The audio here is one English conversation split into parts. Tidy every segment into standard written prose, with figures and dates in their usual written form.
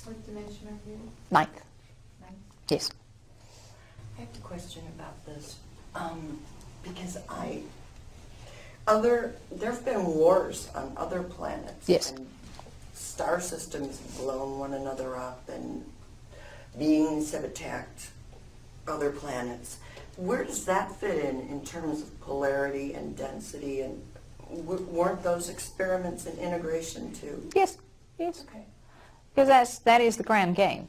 What dimension are you? Ninth. Ninth. Yes. I have a question about this, because there have been wars on other planets. Yes. And star systems have blown one another up, and beings have attacked other planets. Where does that fit in terms of polarity and density? And weren't those experiments in integration too? Yes. Yes. Okay. Because that is the grand game,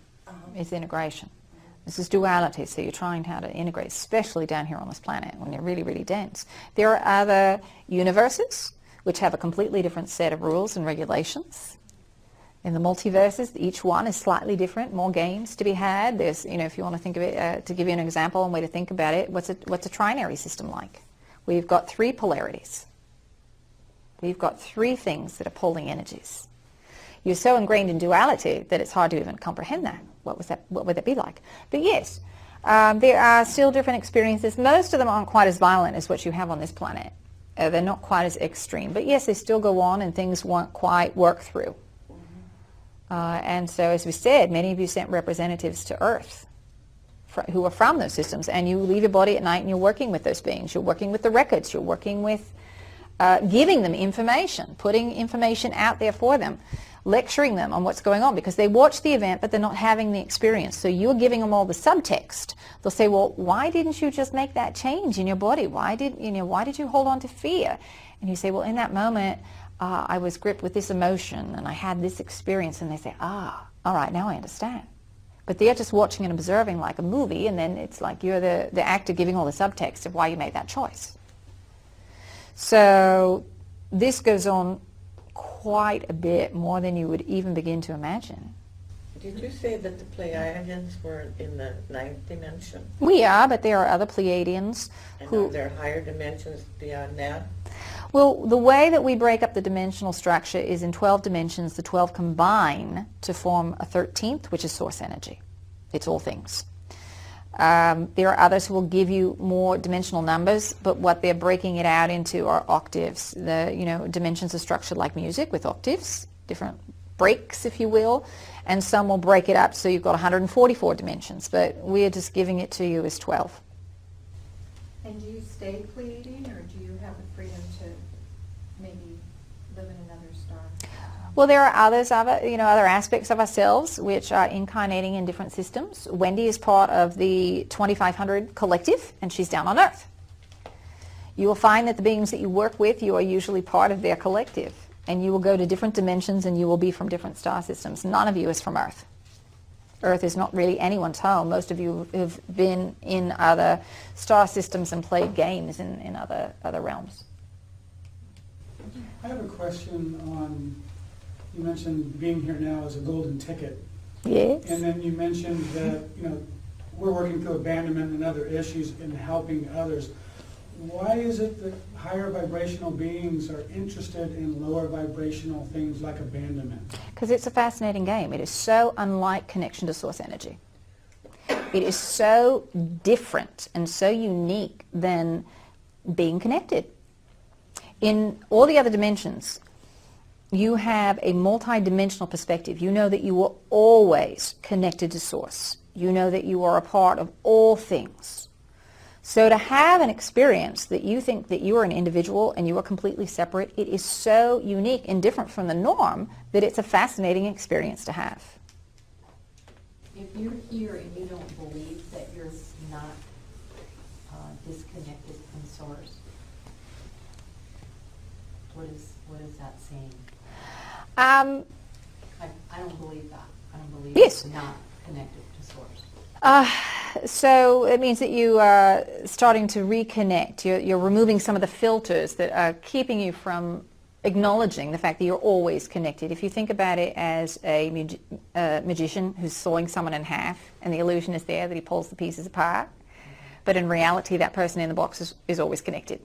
is integration. Mm-hmm. This is duality, so you're trying how to integrate, especially down here on this planet when you're really, really dense. There are other universes which have a completely different set of rules and regulations. In the multiverses, each one is slightly different, more games to be had. There's, if you want to think of it, to give you an example and way to think about it, what's a trinary system like? We've got 3 polarities. We've got 3 things that are pulling energies. You're so ingrained in duality that it's hard to even comprehend that. What would that be like? But yes, there are still different experiences. Most of them aren't quite as violent as what you have on this planet. They're not quite as extreme. But yes, they still go on and things won't quite work through. And so, as we said, many of you sent representatives to Earth who are from those systems. And you leave your body at night and you're working with those beings. You're working with the records. You're working with giving them information, putting information out there for them, lecturing them on what's going on, because they watch the event but they're not having the experience. So you're giving them all the subtext. They'll say, well, why didn't you just make that change in your body? Why did you hold on to fear? And you say, well, in that moment I was gripped with this emotion and I had this experience. And they say, all right, now I understand. But they're just watching and observing like a movie, and then it's like you're the actor giving all the subtext of why you made that choice. So this goes on quite a bit more than you would even begin to imagine. Did you say that the Pleiadians were in the 9th dimension? We are, but there are other Pleiadians And are there higher dimensions beyond that? Well, the way that we break up the dimensional structure is in 12 dimensions. The 12 combine to form a 13th, which is source energy. It's all things. There are others who will give you more dimensional numbers, but what they're breaking it out into are octaves. Dimensions are structured like music with octaves, different breaks, if you will, and some will break it up so you've got 144 dimensions, but we're just giving it to you as 12. And do you stay Pleiadian, or do you have the freedom to maybe live in another star? Well, there are other aspects of ourselves which are incarnating in different systems. Wendy is part of the 2500 collective, and she's down on Earth. You will find that the beings that you work with, you are usually part of their collective, and you will go to different dimensions and you will be from different star systems. None of you is from Earth. Earth is not really anyone's home. Most of you have been in other star systems and played games in other realms. I have a question on, you mentioned being here now as a golden ticket. Yes. And then you mentioned that, we're working through abandonment and other issues and helping others. Why is it that higher vibrational beings are interested in lower vibrational things like abandonment? Because it's a fascinating game. It is so unlike connection to source energy. It is so different and so unique than being connected. In all the other dimensions, you have a multi-dimensional perspective. You know that you are always connected to source. You know that you are a part of all things. So to have an experience that you think that you are an individual and you are completely separate, it is so unique and different from the norm that it's a fascinating experience to have. If you're here and you don't believe that you're not disconnected from source, what is that saying? I don't believe that. I don't believe Yes. it's not connected to source. So it means that you are starting to reconnect. You're removing some of the filters that are keeping you from acknowledging the fact that you're always connected. If you think about it as a magician who's sawing someone in half, and the illusion is there that he pulls the pieces apart, but in reality that person in the box is always connected.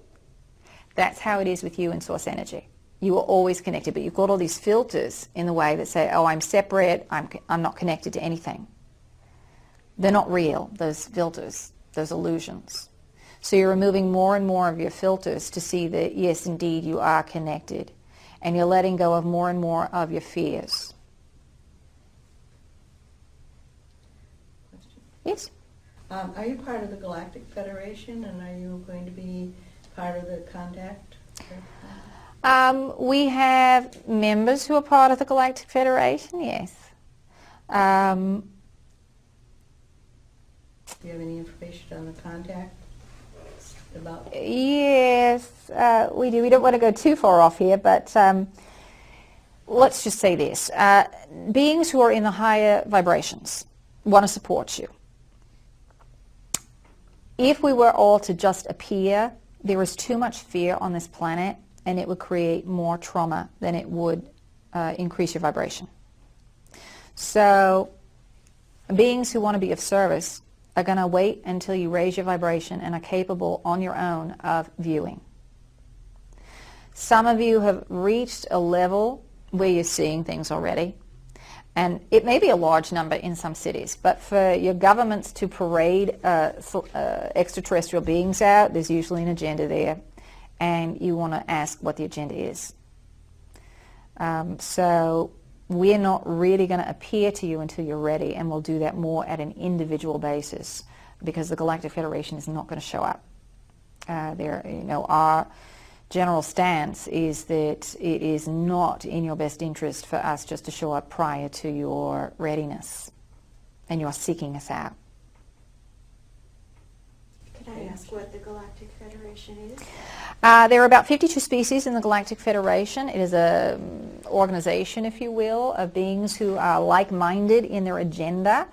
That's how it is with you and source energy. You are always connected, but you've got all these filters in the way that say, oh, I'm separate, I'm not connected to anything. They're not real, those filters, those illusions. So you're removing more and more of your filters to see that, yes, indeed, you are connected. And you're letting go of more and more of your fears. Yes. Are you part of the Galactic Federation, and are you going to be part of the contact? We have members who are part of the Galactic Federation, yes. Do you have any information on the contact about? Yes, we do. We don't want to go too far off here, but let's just say this. Beings who are in the higher vibrations want to support you. If we were all to just appear, there is too much fear on this planet, and it would create more trauma than it would increase your vibration. So beings who want to be of service are going to wait until you raise your vibration and are capable on your own of viewing. Some of you have reached a level where you're seeing things already, and it may be a large number in some cities, but for your governments to parade extraterrestrial beings out, there's usually an agenda there, and you want to ask what the agenda is. So we're not really going to appear to you until you're ready, and we'll do that more at an individual basis, because the Galactic Federation is not going to show up. Our general stance is that it is not in your best interest for us just to show up prior to your readiness, and you're seeking us out. Could I ask what the Galactic Federation is? There are about 52 species in the Galactic Federation. It is an organization, if you will, of beings who are like-minded in their agenda.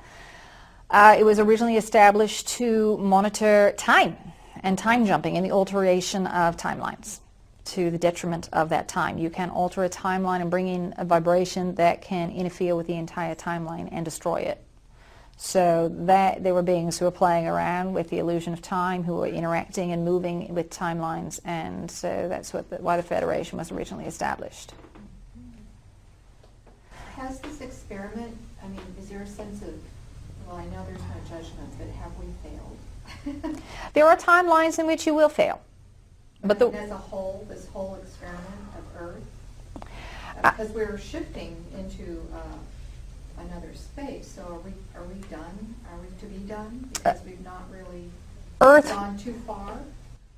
It was originally established to monitor time and time jumping and the alteration of timelines to the detriment of that time. You can alter a timeline and bring in a vibration that can interfere with the entire timeline and destroy it. So that there were beings who were playing around with the illusion of time, who were interacting and moving with timelines, and so that's why the Federation was originally established. Has this experiment, is there a sense of, well, I know there's no judgment, but have we failed? There are timelines in which you will fail. But as a whole, this whole experiment of Earth, because we're shifting into another space. So are we done? Are we to be done? Because we've not really gone too far.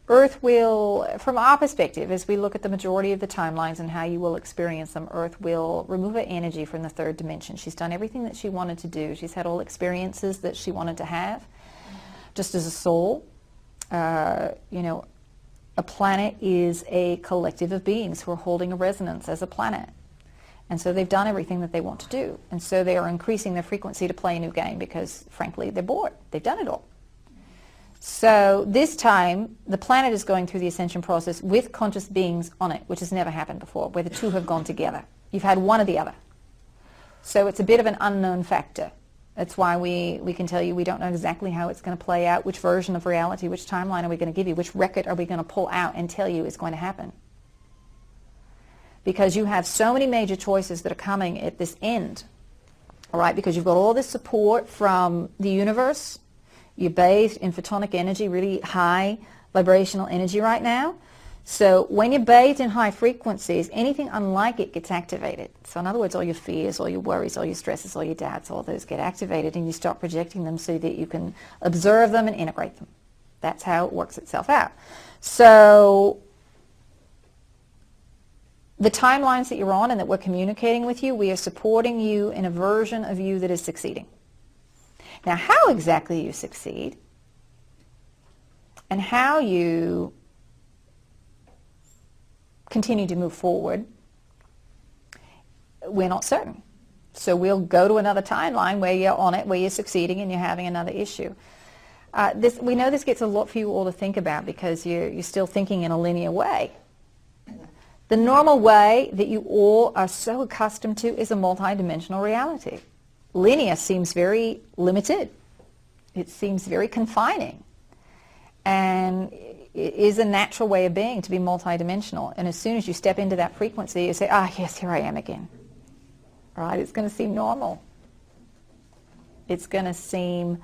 Earth will, from our perspective, as we look at the majority of the timelines and how you will experience them, Earth will remove her energy from the third dimension. She's done everything that she wanted to do. She's had all experiences that she wanted to have. Just as a soul, a planet is a collective of beings who are holding a resonance as a planet. And so they've done everything that they want to do. And so they are increasing their frequency to play a new game because, frankly, they're bored. They've done it all. So this time, the planet is going through the ascension process with conscious beings on it, which has never happened before, where the two have gone together. You've had one or the other. So it's a bit of an unknown factor. That's why we can tell you we don't know exactly how it's going to play out, which version of reality, which timeline are we going to give you, which record are we going to pull out and tell you is going to happen. Because you have so many major choices that are coming at this end, all right, because you've got all this support from the universe. You're bathed in photonic energy, really high vibrational energy right now. So when you're bathed in high frequencies, anything unlike it gets activated. So in other words, all your fears, all your worries, all your stresses, all your doubts, all those get activated, and you start projecting them so that you can observe them and integrate them. That's how it works itself out. So the timelines that you're on and that we're communicating with you, we are supporting you in a version of you that is succeeding. Now, how exactly you succeed and how you continue to move forward, we're not certain. So we'll go to another timeline where you're on it, where you're succeeding and you're having another issue. We know this gets a lot for you all to think about because you're still thinking in a linear way. The normal way that you all are so accustomed to is a multidimensional reality. Linear seems very limited. It seems very confining. And it is a natural way of being to be multidimensional. And as soon as you step into that frequency, you say, yes, here I am again. All right, it's going to seem normal. It's going to seem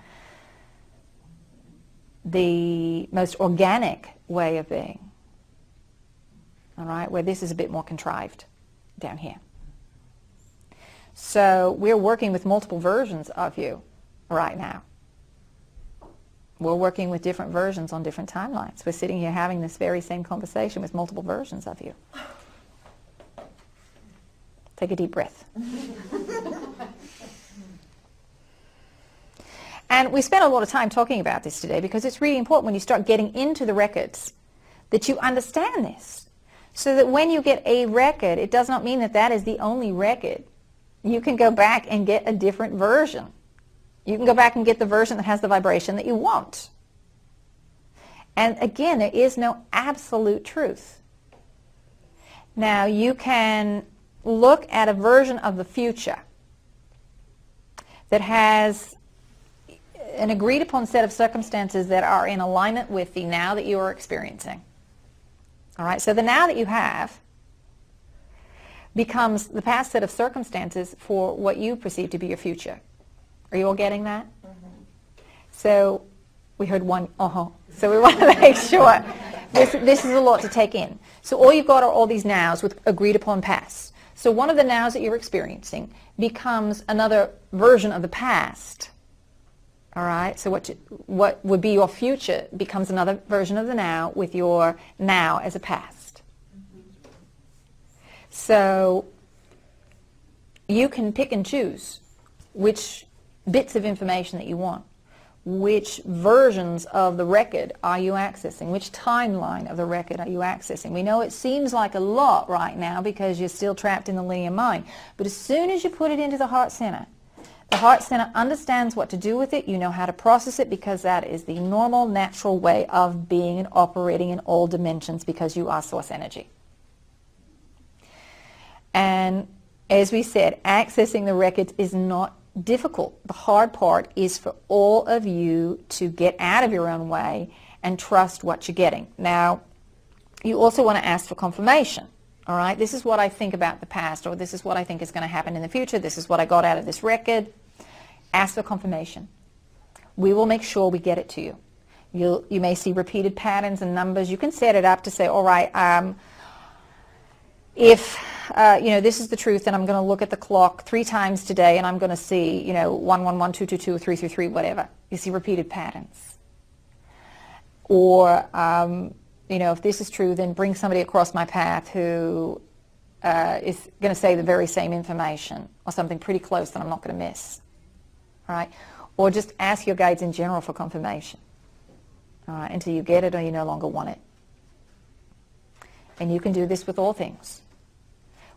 the most organic way of being. All right, where this is a bit more contrived down here. So we're working with multiple versions of you right now. We're working with different versions on different timelines. We're sitting here having this very same conversation with multiple versions of you. Take a deep breath. And we spent a lot of time talking about this today because it's really important when you start getting into the records that you understand this. So that when you get a record, it does not mean that that is the only record. You can go back and get a different version. You can go back and get the version that has the vibration that you want. And again, there is no absolute truth. Now, you can look at a version of the future that has an agreed upon set of circumstances that are in alignment with the now that you are experiencing. All right, so the now that you have becomes the past set of circumstances for what you perceive to be your future. Are you all getting that? Mm-hmm. So we heard one, So we want to make sure. This is a lot to take in. So all you've got are all these nows with agreed upon past. So one of the nows that you're experiencing becomes another version of the past. All right, so what would be your future becomes another version of the now with your now as a past. So you can pick and choose which bits of information that you want. Which versions of the record are you accessing? Which timeline of the record are you accessing? We know it seems like a lot right now because you're still trapped in the linear mind. But as soon as you put it into the heart center understands what to do with it. You know how to process it because that is the normal, natural way of being and operating in all dimensions because you are source energy. And as we said, accessing the records is not difficult. The hard part is for all of you to get out of your own way and trust what you're getting. Now, you also want to ask for confirmation. All right, this is what I think about the past, or this is what I think is going to happen in the future. This is what I got out of this record. Ask for confirmation. We will make sure we get it to you. You may see repeated patterns and numbers. You can set it up to say, all right, if this is the truth, then I'm going to look at the clock 3 times today, and I'm going to see 111, 222, 333, whatever. You see repeated patterns. Or if this is true, then bring somebody across my path who is going to say the very same information or something pretty close that I'm not going to miss. All right? Or just ask your guides in general for confirmation. All right? Until you get it or you no longer want it. And you can do this with all things.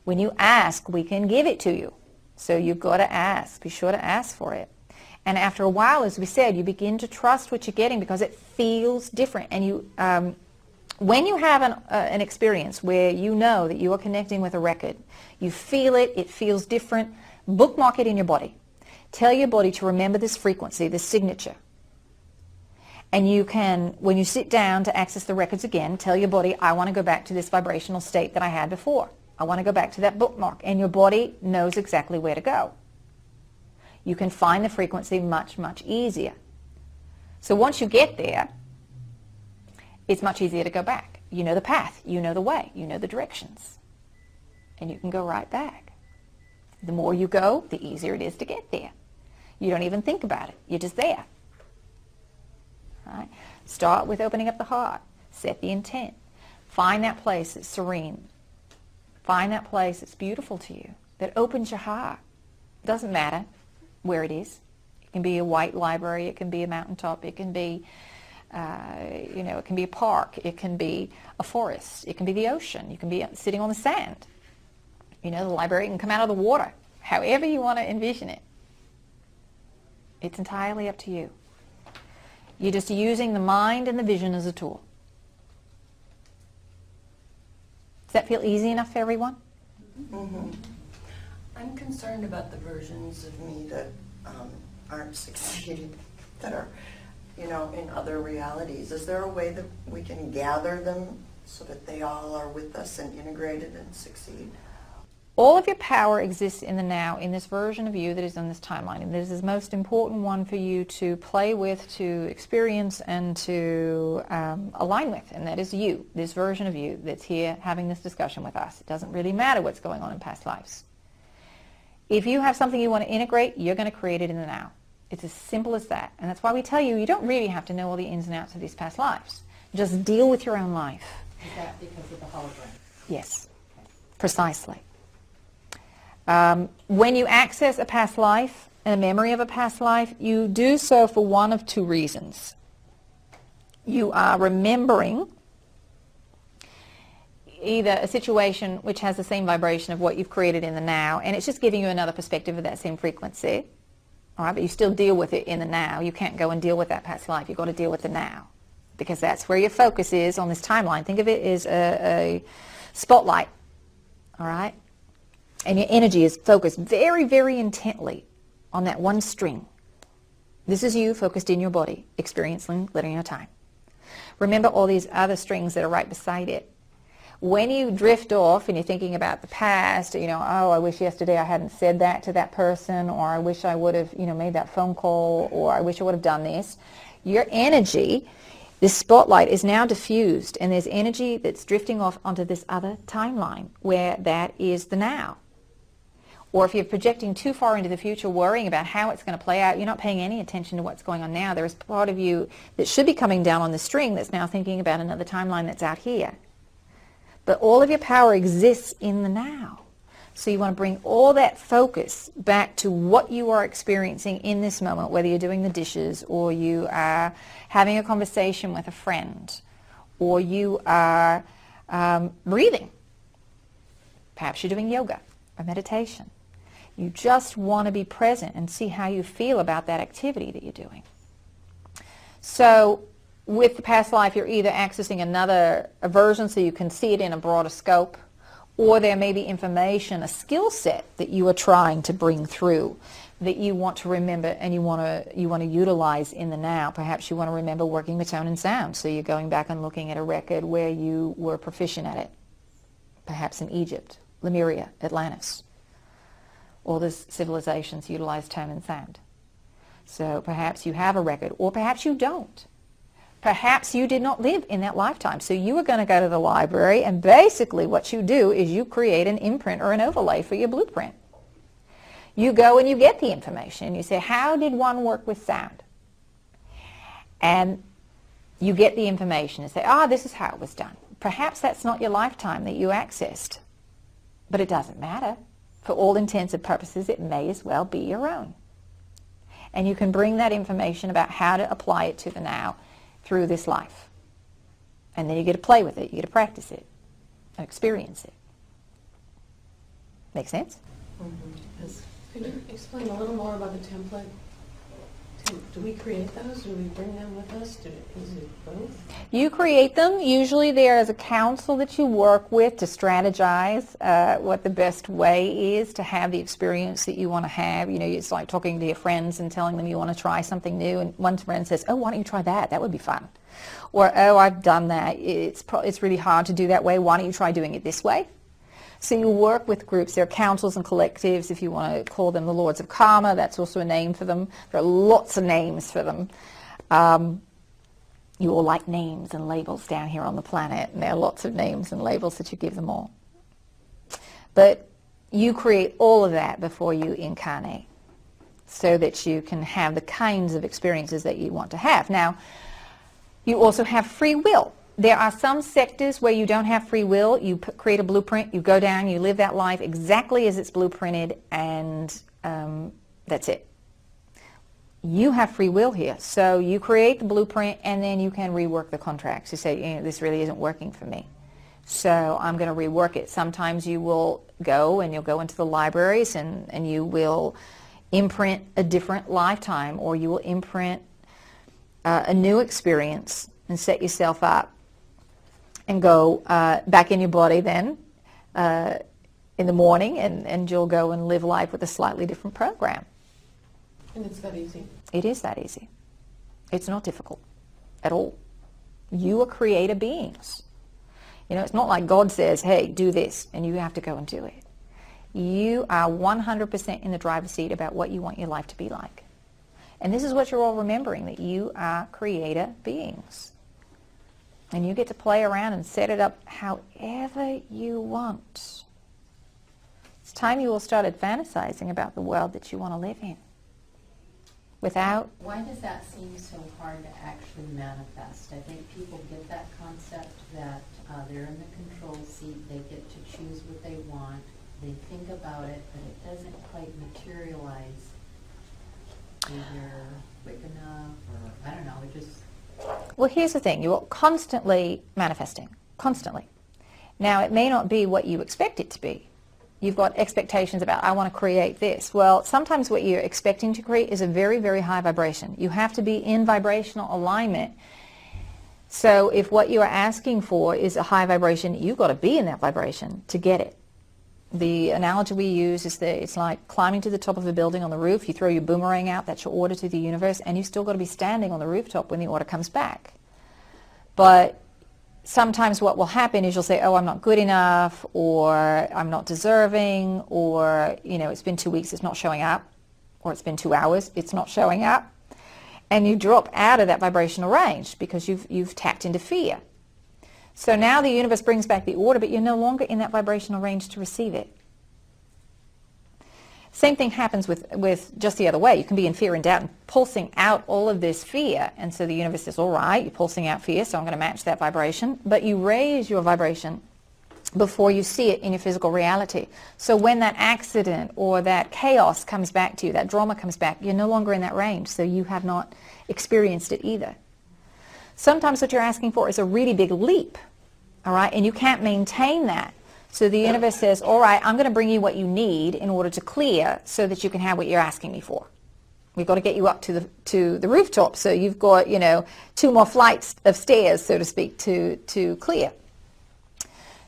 When you ask, we can give it to you. So you've got to ask. Be sure to ask for it. And after a while, as we said, you begin to trust what you're getting because it feels different. And you, when you have an experience where you know that you are connecting with a record, you feel it, it feels different, bookmark it in your body. Tell your body to remember this frequency, this signature. And you can, when you sit down to access the records again, tell your body, I want to go back to this vibrational state that I had before. I want to go back to that bookmark. And your body knows exactly where to go. You can find the frequency much, much easier. So once you get there, it's much easier to go back. You know the path, you know the way, you know the directions. And you can go right back. The more you go, the easier it is to get there. You don't even think about it. You're just there. All right? Start with opening up the heart. Set the intent. Find that place that's serene. Find that place that's beautiful to you, that opens your heart. It doesn't matter where it is. It can be a white library. It can be a mountaintop. It can be, it can be a park. It can be a forest. It can be the ocean. You can be sitting on the sand. The library can come out of the water. However you want to envision it. It's entirely up to you. You're just using the mind and the vision as a tool. Does that feel easy enough for everyone? Mm-hmm. I'm concerned about the versions of me that aren't succeeding, that are, in other realities. Is there a way that we can gather them so that they all are with us and integrated and succeed? All of your power exists in the now, in this version of you that is in this timeline. And this is the most important one for you to play with, to experience, and to align with. And that is you, this version of you that's here having this discussion with us. It doesn't really matter what's going on in past lives. If you have something you want to integrate, you're going to create it in the now. It's as simple as that. And that's why we tell you, you don't really have to know all the ins and outs of these past lives. Just deal with your own life. Is that because of the hologram? Yes, precisely. When you access a past life and a memory of a past life, you do so for one of two reasons. You are remembering either a situation which has the same vibration of what you've created in the now, and it's just giving you another perspective of that same frequency. All right, but you still deal with it in the now. You can't go and deal with that past life. You've got to deal with the now, because that's where your focus is on this timeline. Think of it as a spotlight, all right? And your energy is focused very, very intently on that one string. This is you focused in your body, experiencing linear time. Remember all these other strings that are right beside it. When you drift off and you're thinking about the past, you know, oh, I wish yesterday I hadn't said that to that person, or I wish I would have, you know, made that phone call, or I wish I would have done this. Your energy, this spotlight, is now diffused, and there's energy that's drifting off onto this other timeline where that is the now. Or if you're projecting too far into the future, worrying about how it's going to play out, you're not paying any attention to what's going on now. There is part of you that should be coming down on the string that's now thinking about another timeline that's out here. But all of your power exists in the now. So you want to bring all that focus back to what you are experiencing in this moment, whether you're doing the dishes, or you are having a conversation with a friend, or you are breathing. Perhaps you're doing yoga or meditation. You just want to be present and see how you feel about that activity that you're doing. So with the past life, you're either accessing another version so you can see it in a broader scope, or there may be information, a skill set that you are trying to bring through that you want to remember and you want to utilize in the now. Perhaps you want to remember working with tone and sound, so you're going back and looking at a record where you were proficient at it. Perhaps in Egypt, Lemuria, Atlantis. All the civilizations utilize tone and sound. So perhaps you have a record, or perhaps you don't. Perhaps you did not live in that lifetime. So you are going to go to the library, and basically what you do is you create an imprint or an overlay for your blueprint. You go and you get the information. You say, how did one work with sound? And you get the information and say, this is how it was done. Perhaps that's not your lifetime that you accessed, but it doesn't matter. For all intents and purposes, it may as well be your own. And you can bring that information about how to apply it to the now through this life. And then you get to play with it, you get to practice it, experience it. Make sense? Yes. Can you explain a little more about the template? Do we create those? Do we bring them with us? Is it both? You create them. Usually there is a council that you work with to strategize what the best way is to have the experience that you want to have. You know, it's like talking to your friends and telling them you want to try something new, and one friend says, oh, why don't you try that? That would be fun. Or, oh, I've done that. It's really hard to do that way. Why don't you try doing it this way? So you work with groups. There are councils and collectives, if you want to call them the Lords of Karma. That's also a name for them. There are lots of names for them. You all like names and labels down here on the planet, and there are lots of names and labels that you give them all. But you create all of that before you incarnate so that you can have the kinds of experiences that you want to have. Now, you also have free will. There are some sectors where you don't have free will. You create a blueprint, you go down, you live that life exactly as it's blueprinted, and that's it. You have free will here. So you create the blueprint, and then you can rework the contracts. You say, you know, this really isn't working for me, so I'm going to rework it. Sometimes you will go and you'll go into the libraries and you will imprint a different lifetime, or you will imprint a new experience and set yourself up and go back in your body then in the morning, and you'll go and live life with a slightly different program. And it's that easy? It is that easy. It's not difficult at all. You are creator beings. You know, it's not like God says, hey, do this, and you have to go and do it. You are 100% in the driver's seat about what you want your life to be like. And this is what you're all remembering, that you are creator beings. And you get to play around and set it up however you want. It's time you all started fantasizing about the world that you want to live in, without. Why does that seem so hard to actually manifest? I think people get that concept that they're in the control seat, they get to choose what they want, they think about it, but it doesn't quite materialize either quick enough, or I don't know, it just... Well, here's the thing. You're constantly manifesting, constantly. Now, it may not be what you expect it to be. You've got expectations about, I want to create this. Well, sometimes what you're expecting to create is a very, very high vibration. You have to be in vibrational alignment. So if what you are asking for is a high vibration, you've got to be in that vibration to get it. The analogy we use is that it's like climbing to the top of a building on the roof. You throw your boomerang out, that's your order to the universe, and you've still got to be standing on the rooftop when the order comes back. But sometimes what will happen is you'll say, oh, I'm not good enough, or I'm not deserving, or, you know, it's been 2 weeks, it's not showing up, or it's been 2 hours, it's not showing up. And you drop out of that vibrational range because you've tapped into fear. So now the universe brings back the order, but you're no longer in that vibrational range to receive it. Same thing happens with just the other way. You can be in fear and doubt and pulsing out all of this fear. And so the universe says, all right, you're pulsing out fear, so I'm going to match that vibration. But you raise your vibration before you see it in your physical reality. So when that accident or that chaos comes back to you, that drama comes back, you're no longer in that range, so you have not experienced it either. Sometimes what you're asking for is a really big leap, all right, and you can't maintain that. So the universe says, all right, I'm going to bring you what you need in order to clear so that you can have what you're asking me for. We've got to get you up to the rooftop, so you've got, you know, 2 more flights of stairs, so to speak, to clear.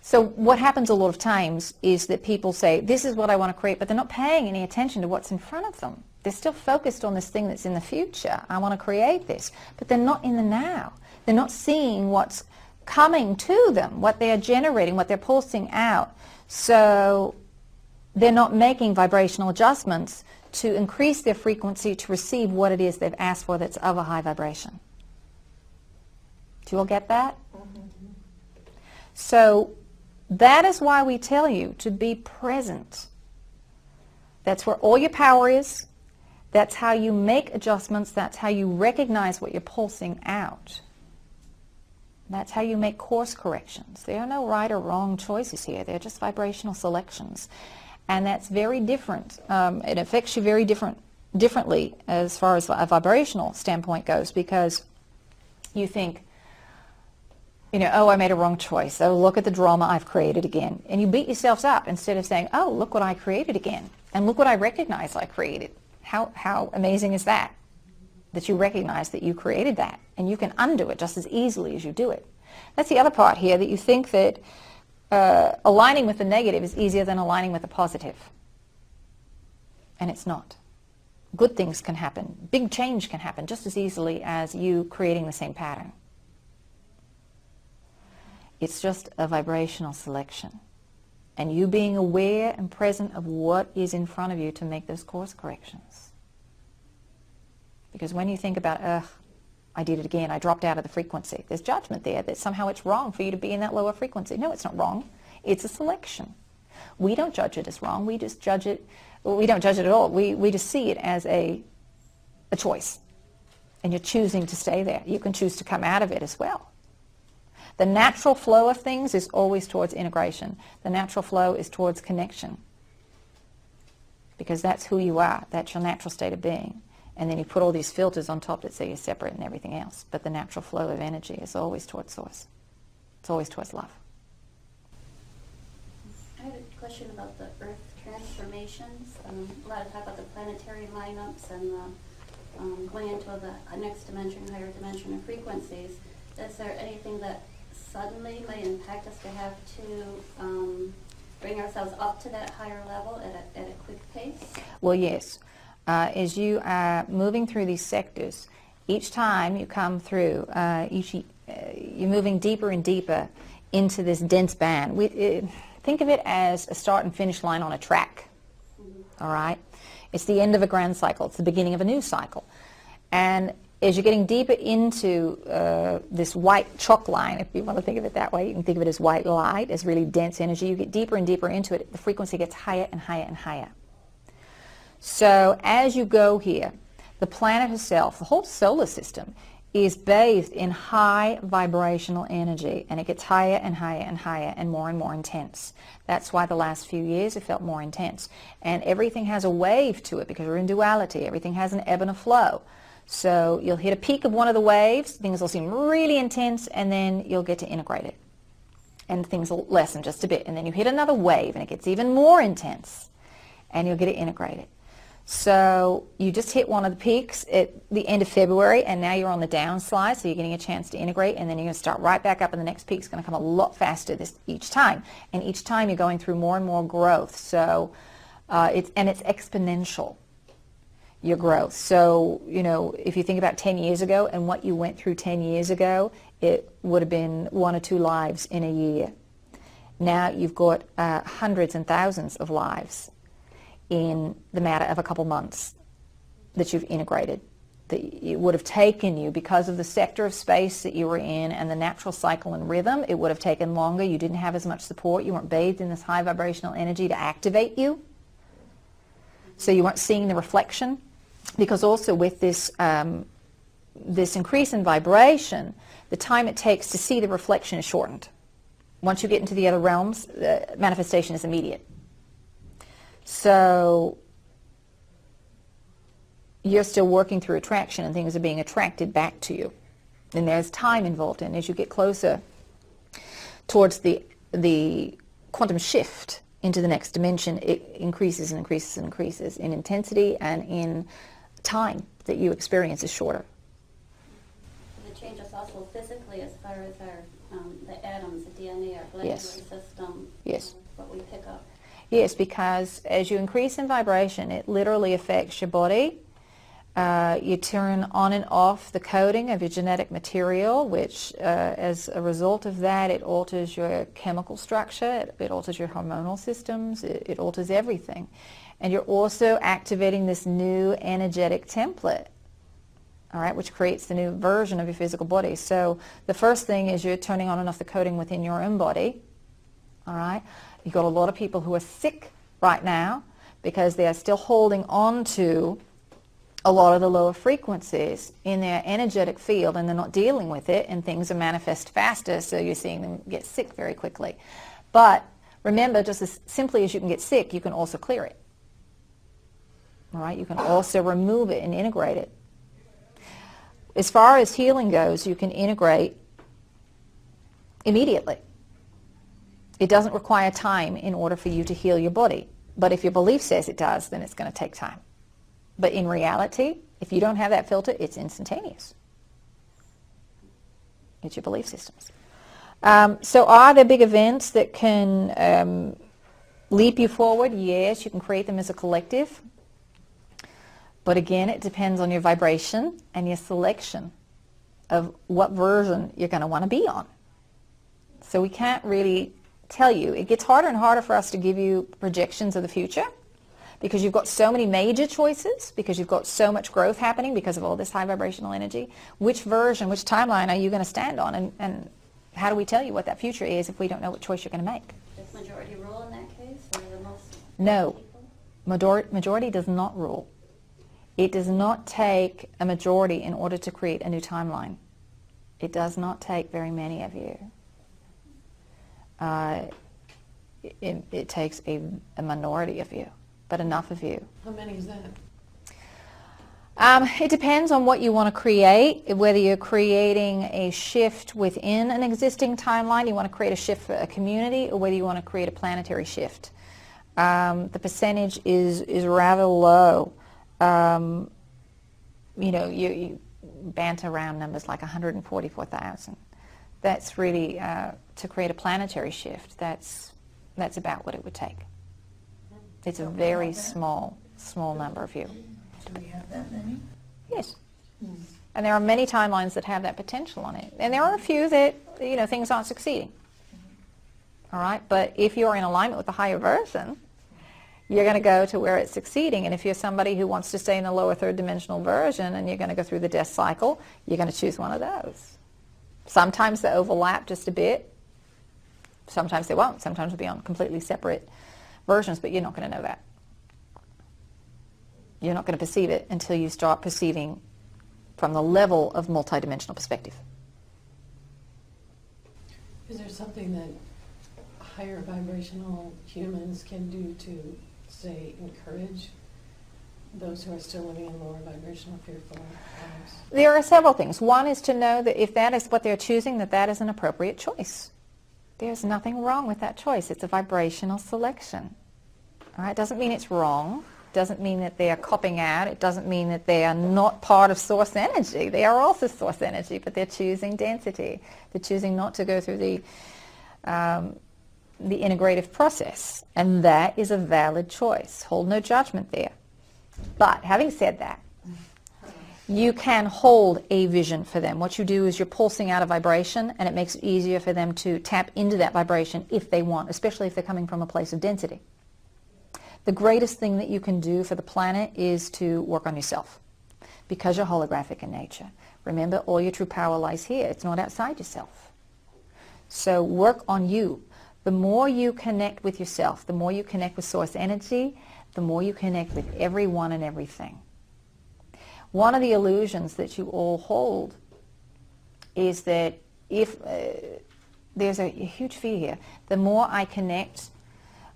So what happens a lot of times is that people say, this is what I want to create, but they're not paying any attention to what's in front of them. They're still focused on this thing that's in the future. I want to create this. But they're not in the now. They're not seeing what's coming to them, what they are generating, what they're pulsing out. So they're not making vibrational adjustments to increase their frequency to receive what it is they've asked for that's of a high vibration. Do you all get that? Mm-hmm. So that is why we tell you to be present. That's where all your power is. That's how you make adjustments. That's how you recognize what you're pulsing out. That's how you make course corrections. There are no right or wrong choices here. They're just vibrational selections. And that's very different. It affects you very differently as far as a vibrational standpoint goes, because you think, you know, oh, I made a wrong choice. Oh, look at the drama I've created again. And you beat yourselves up instead of saying, oh, look what I created again. And look what I recognize I created. How amazing is that? That you recognize that you created that. And you can undo it just as easily as you do it. That's the other part here, that you think that aligning with the negative is easier than aligning with the positive. And it's not. Good things can happen. Big change can happen just as easily as you creating the same pattern. It's just a vibrational selection. And you being aware and present of what is in front of you to make those course corrections. Because when you think about, ugh, I did it again, I dropped out of the frequency, there's judgment there that somehow it's wrong for you to be in that lower frequency. No, it's not wrong. It's a selection. We don't judge it as wrong. We just judge it, well, we don't judge it at all. We just see it as a choice. And you're choosing to stay there. You can choose to come out of it as well. The natural flow of things is always towards integration. The natural flow is towards connection. Because that's who you are. That's your natural state of being. And then you put all these filters on top that say you're separate and everything else. But the natural flow of energy is always towards source. It's always towards love. I had a question about the Earth transformations. A lot of talk about the planetary lineups and going into the next dimension, higher dimension of frequencies. Is there anything that suddenly might impact us to have to bring ourselves up to that higher level at a quick pace? Well, yes. As you are moving through these sectors, each time you come through, you're moving deeper and deeper into this dense band. Think of it as a start and finish line on a track, all right? It's the end of a grand cycle. It's the beginning of a new cycle. And as you're getting deeper into this white chalk line, if you want to think of it that way, you can think of it as white light, as really dense energy. You get deeper and deeper into it, the frequency gets higher and higher and higher. So as you go here, The planet itself, the whole solar system, is bathed in high vibrational energy, and it gets higher and higher and higher and more intense. That's why the last few years have felt more intense. And everything has a wave to it because we're in duality. Everything has an ebb and a flow. So you'll hit a peak of one of the waves, things will seem really intense, and then you'll get to integrate it. And things will lessen just a bit. And then you hit another wave, and it gets even more intense, and you'll get to integrate it. So you just hit one of the peaks at the end of February, and now you're on the downslide, so you're getting a chance to integrate, and then you're going to start right back up, and the next peak's going to come a lot faster each time. And each time you're going through more and more growth. So it's exponential, your growth. So, you know, if you think about 10 years ago and what you went through 10 years ago, it would have been 1 or 2 lives in a year. Now you've got hundreds and thousands of lives in the matter of a couple months that you've integrated. That it would have taken you, because of the sector of space that you were in and the natural cycle and rhythm, it would have taken longer. You didn't have as much support. You weren't bathed in this high vibrational energy to activate you. So you weren't seeing the reflection. Because also with this, this increase in vibration, the time it takes to see the reflection is shortened. Once you get into the other realms, the manifestation is immediate. So you're still working through attraction, and things are being attracted back to you. And there's time involved in. As you get closer towards the quantum shift into the next dimension, it increases and increases and increases in intensity, and in time that you experience is shorter. The change is also physically, as far as our the atoms, the DNA, our glandular system, yes, what we pick up. Yes, because as you increase in vibration, it literally affects your body. You turn on and off the coding of your genetic material, which as a result of that, it alters your chemical structure, it alters your hormonal systems, it alters everything. And you're also activating this new energetic template, all right, which creates the new version of your physical body. So the first thing is you're turning on and off the coding within your own body, all right? You've got a lot of people who are sick right now because they are still holding on to a lot of the lower frequencies in their energetic field, and they're not dealing with it, and things are manifest faster, so you're seeing them get sick very quickly. But remember, just as simply as you can get sick, you can also clear it. All right? You can also remove it and integrate it. As far as healing goes, you can integrate immediately. It doesn't require time in order for you to heal your body. But if your belief says it does, then it's going to take time. But in reality, if you don't have that filter, it's instantaneous. It's your belief systems. So are there big events that can leap you forward? Yes, you can create them as a collective. But again, it depends on your vibration and your selection of what version you're going to want to be on. So we can't really tell you. It gets harder and harder for us to give you projections of the future because you've got so many major choices, because you've got so much growth happening because of all this high vibrational energy. Which version, which timeline are you going to stand on, and how do we tell you what that future is if we don't know what choice you're going to make? Does majority rule in that case, or the most No. people? Majority does not rule. It does not take a majority in order to create a new timeline. It does not take very many of you. It takes a minority of you, but enough of you. How many is that? It depends on what you want to create, whether you're creating a shift within an existing timeline, you want to create a shift for a community, or whether you want to create a planetary shift. The percentage is rather low. You know, you banter around numbers like 144,000. That's really, to create a planetary shift, that's about what it would take. It's a very small number of you. Do we have that many? Yes. And there are many timelines that have that potential on it. And there are a few that, you know, things aren't succeeding. All right? But if you're in alignment with the higher version, you're going to go to where it's succeeding. And if you're somebody who wants to stay in the lower third dimensional version and you're going to go through the death cycle, you're going to choose one of those. Sometimes they overlap just a bit. Sometimes they won't. Sometimes they'll be on completely separate versions, but you're not going to know that. You're not going to perceive it until you start perceiving from the level of multidimensional perspective. Is there something that higher vibrational humans can do to, say, encourage those who are still living in lower vibrational fearful lives? There are several things. One is to know that if that is what they're choosing, that is an appropriate choice. There's nothing wrong with that choice. It's a vibrational selection. All right? It doesn't mean it's wrong. It doesn't mean that they are copping out. It doesn't mean that they are not part of source energy. They are also source energy, but they're choosing density. They're choosing not to go through the integrative process, and that is a valid choice. Hold no judgment there. But having said that, you can hold a vision for them. What you do is you're pulsing out a vibration, and it makes it easier for them to tap into that vibration if they want, especially if they're coming from a place of density. The greatest thing that you can do for the planet is to work on yourself, because you're holographic in nature. Remember, all your true power lies here. It's not outside yourself. So work on you. The more you connect with yourself, the more you connect with source energy, the more you connect with everyone and everything. One of the illusions that you all hold is that if there's a huge fear here, the more I connect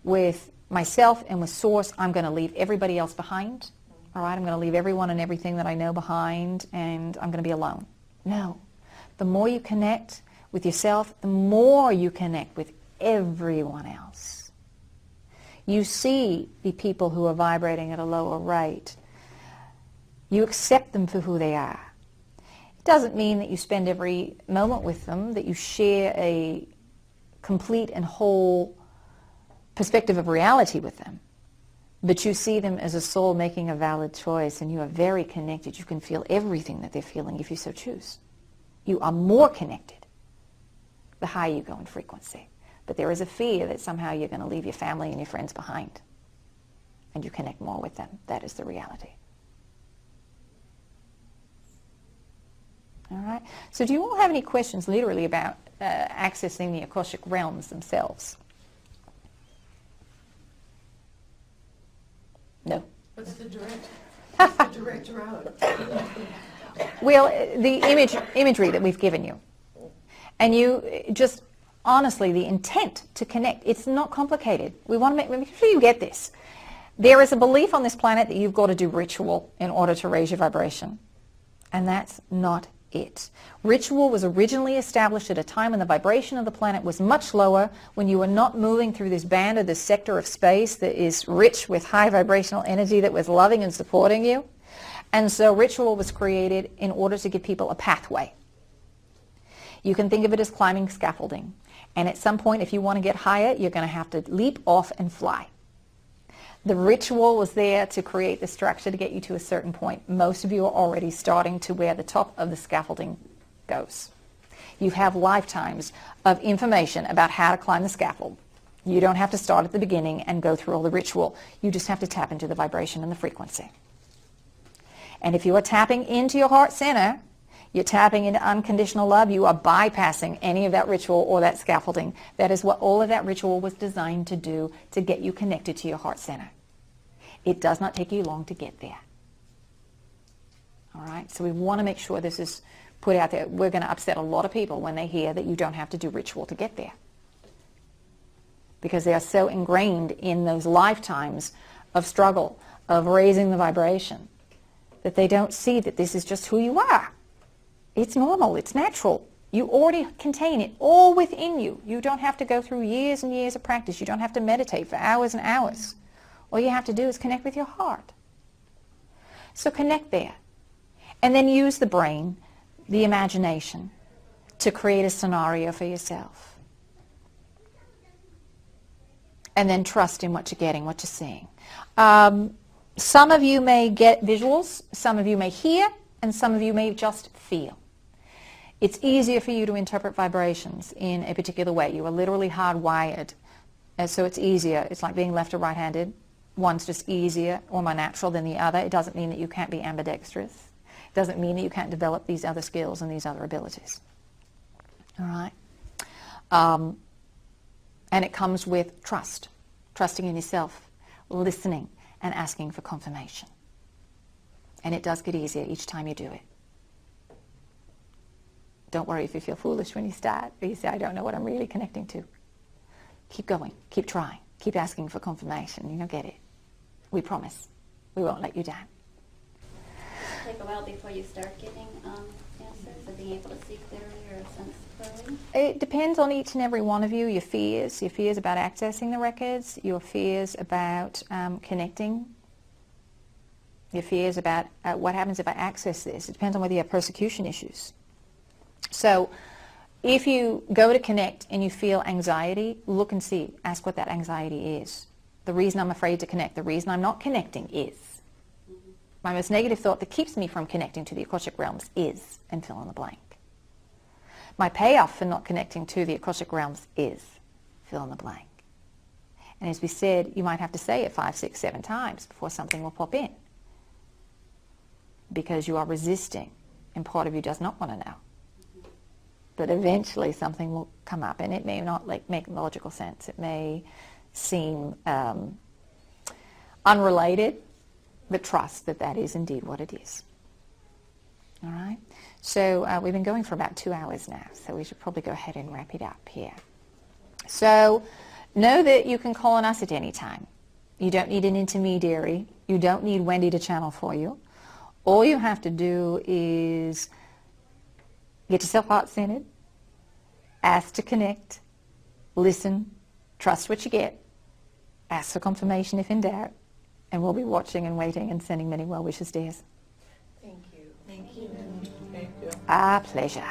with myself and with source, I'm going to leave everybody else behind. All right, I'm going to leave everyone and everything that I know behind, and I'm going to be alone. No. The more you connect with yourself, the more you connect with everyone else. You see the people who are vibrating at a lower rate. You accept them for who they are. It doesn't mean that you spend every moment with them, that you share a complete and whole perspective of reality with them. But you see them as a soul making a valid choice, and you are very connected. You can feel everything that they're feeling if you so choose. You are more connected the higher you go in frequency. But there is a fear that somehow you're going to leave your family and your friends behind, and you connect more with them. That is the reality. All right? So do you all have any questions literally about accessing the Akashic realms themselves? No. What's the direct route? Well, the imagery that we've given you. And you just, honestly, the intent to connect, it's not complicated. We want to make sure you get this. There is a belief on this planet that you've got to do ritual in order to raise your vibration. And that's not it. Ritual was originally established at a time when the vibration of the planet was much lower, when you were not moving through this band or this sector of space that is rich with high vibrational energy that was loving and supporting you. And so ritual was created in order to give people a pathway. You can think of it as climbing scaffolding. And at some point, if you want to get higher, you're going to have to leap off and fly. The ritual was there to create the structure to get you to a certain point. Most of you are already starting to where the top of the scaffolding goes. You have lifetimes of information about how to climb the scaffold. You don't have to start at the beginning and go through all the ritual. You just have to tap into the vibration and the frequency. And if you are tapping into your heart center, you're tapping into unconditional love, you are bypassing any of that ritual or that scaffolding. That is what all of that ritual was designed to do, to get you connected to your heart center. It does not take you long to get there. All right? So we want to make sure this is put out there. We're going to upset a lot of people when they hear that you don't have to do ritual to get there, because they are so ingrained in those lifetimes of struggle, of raising the vibration, that they don't see that this is just who you are. It's normal. It's natural. You already contain it all within you. You don't have to go through years and years of practice. You don't have to meditate for hours and hours. All you have to do is connect with your heart. So connect there. And then use the brain, the imagination, to create a scenario for yourself. And then trust in what you're getting, what you're seeing. Some of you may get visuals, some of you may hear, and some of you may just feel. It's easier for you to interpret vibrations in a particular way. You are literally hardwired, and so it's easier. It's like being left or right-handed. One's just easier or more natural than the other. It doesn't mean that you can't be ambidextrous. It doesn't mean that you can't develop these other skills and these other abilities. All right? And it comes with trust, trusting in yourself, listening, and asking for confirmation. And it does get easier each time you do it. Don't worry if you feel foolish when you start, or you say, I don't know what I'm really connecting to. Keep going, keep trying, keep asking for confirmation. You'll get it. We promise. We won't let you down. Take a while before you start getting answers, or being able to see clearly or sense clearly? It depends on each and every one of you, your fears about accessing the records, your fears about connecting, your fears about what happens if I access this. It depends on whether you have persecution issues. So if you go to connect and you feel anxiety, look and see, ask what that anxiety is. The reason I'm afraid to connect, the reason I'm not connecting is. My most negative thought that keeps me from connecting to the Akashic realms is, and fill in the blank. My payoff for not connecting to the Akashic realms is, fill in the blank. And as we said, you might have to say it 5, 6, 7 times before something will pop in. Because you are resisting, and part of you does not want to know. But eventually something will come up, and it may not make logical sense. It may seem unrelated, but trust that that is indeed what it is. All right? So we've been going for about 2 hours now, so we should probably go ahead and wrap it up here. So know that you can call on us at any time. You don't need an intermediary. You don't need Wendy to channel for you. All you have to do is get yourself heart-centered, ask to connect, listen, trust what you get, ask for confirmation if in doubt, and we'll be watching and waiting and sending many well wishes, dears. Thank you. Thank you. Thank you. Our pleasure.